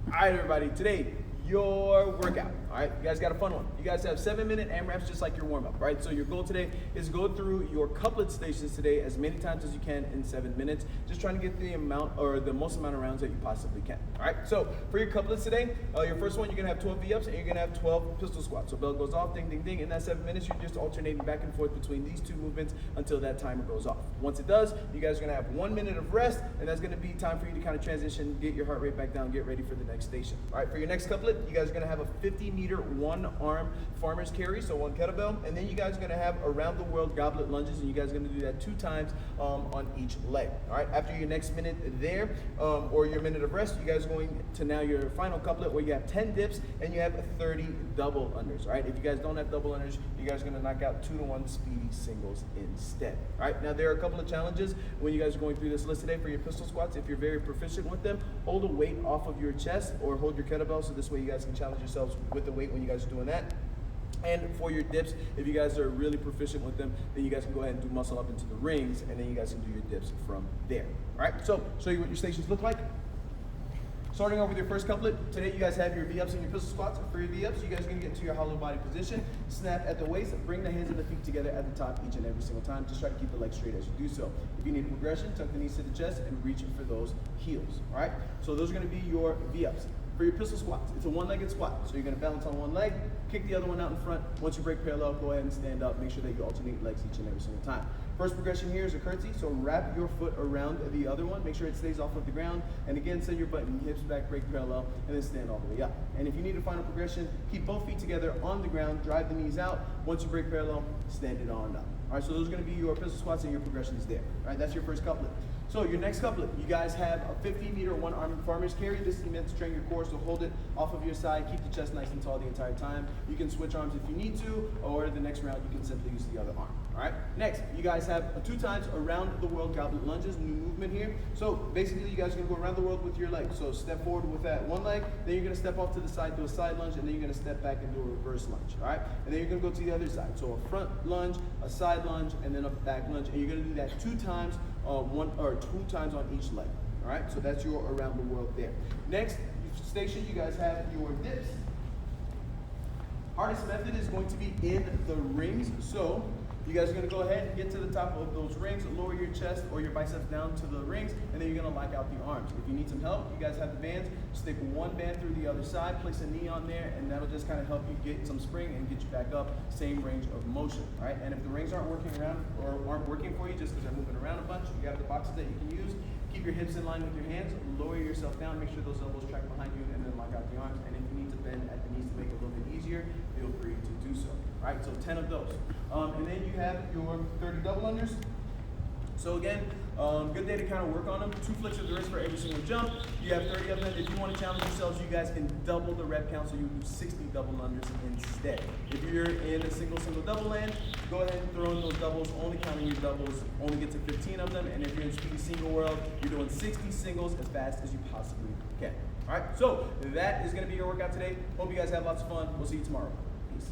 All right, everybody, today, your workout. All right, you guys got a fun one. You guys have 7-minute AMRAPs just like your warm-up, right? So your goal today is go through your couplet stations today as many times as you can in 7 minutes, just trying to get the amount or the most amount of rounds that you possibly can. All right, so for your couplets today, your first one, you're gonna have 12 V-ups and you're gonna have 12 pistol squats. So bell goes off, ding, ding, ding. In that 7 minutes, you're just alternating back and forth between these two movements until that timer goes off. Once it does, you guys are gonna have 1 minute of rest, and that's gonna be time for you to kind of transition, get your heart rate back down, get ready for the next station. All right, for your next couplet, you guys are gonna have a 50-meter one-arm farmer's carry, so one kettlebell, and then you guys are gonna have around the world goblet lunges, and you guys are gonna do that 2 times on each leg. All right, after your next minute there, or your minute of rest, you guys are going to now your final couplet where you have 10 dips and you have 30 double unders. All right, if you guys don't have double unders, you guys are gonna knock out 2-to-1 speedy singles instead. All right, now there are a couple of challenges when you guys are going through this list today for your pistol squats. If you're very proficient with them, hold a weight off of your chest or hold your kettlebell, so this way you guys can challenge yourselves with the weight when you guys are doing that. And for your dips, if you guys are really proficient with them, then you guys can go ahead and do muscle up into the rings, and then you guys can do your dips from there. All right, so show you what your stations look like. Starting off with your first couplet, today you guys have your V-ups and your pistol squats. For your V-ups, you guys are gonna get into your hollow body position, snap at the waist, bring the hands and the feet together at the top each and every single time. Just try to keep the legs straight as you do so. If you need a progression, tuck the knees to the chest and reach for those heels, all right? So those are gonna be your V-ups. For your pistol squats, it's a one-legged squat. So you're gonna balance on one leg, kick the other one out in front. Once you break parallel, go ahead and stand up. Make sure that you alternate legs each and every single time. First progression here is a curtsy, so wrap your foot around the other one. Make sure it stays off of the ground. And again, send your butt and hips back, break parallel, and then stand all the way up. And if you need a final progression, keep both feet together on the ground, drive the knees out. Once you break parallel, stand it on up. All right, so those are gonna be your pistol squats and your progressions there. All right, that's your first couplet. So your next couplet, you guys have a 50-meter one-arm farmer's carry. This is meant to train your core, so hold it off of your side, keep the chest nice and tall the entire time. You can switch arms if you need to, or the next round you can simply use the other arm. All right. Next, you guys have 2 times around the world goblet lunges, new movement here. So basically, you guys are gonna go around the world with your legs. So step forward with that one leg, then you're gonna step off to the side, do a side lunge, and then you're gonna step back and do a reverse lunge. All right. And then you're gonna go to the other side. So a front lunge, a side lunge, and then a back lunge, and you're gonna do that 2 times. 2 times on each leg. All right, so that's your around the world there. Next station, you guys have your dips. Hardest method is going to be in the rings. So you guys are gonna go ahead and get to the top of those rings, lower your chest or your biceps down to the rings, and then you're gonna lock out the arms. If you need some help, you guys have the bands. Stick one band through the other side, place a knee on there, and that'll just kind of help you get some spring and get you back up, same range of motion, all right? And if the rings aren't working around or aren't working for you just because they're moving around a bunch, you have the boxes that you can use. Keep your hips in line with your hands, lower yourself down, make sure those elbows track behind you, and then lock out the arms. And if you need to bend at the knees to make it a little bit easier, feel free to do so. All right, so 10 of those. And then you have your 30 double unders. So again, good day to kind of work on them. 2 flicks of the wrist for every single jump. You have 30 of them. If you want to challenge yourselves, you guys can double the rep count, so you do 60 double unders instead. If you're in a single double land, go ahead and throw in those doubles, only counting your doubles, only get to 15 of them. And if you're in speedy single world, you're doing 60 singles as fast as you possibly can. All right, so that is going to be your workout today. Hope you guys have lots of fun. We'll see you tomorrow. Peace.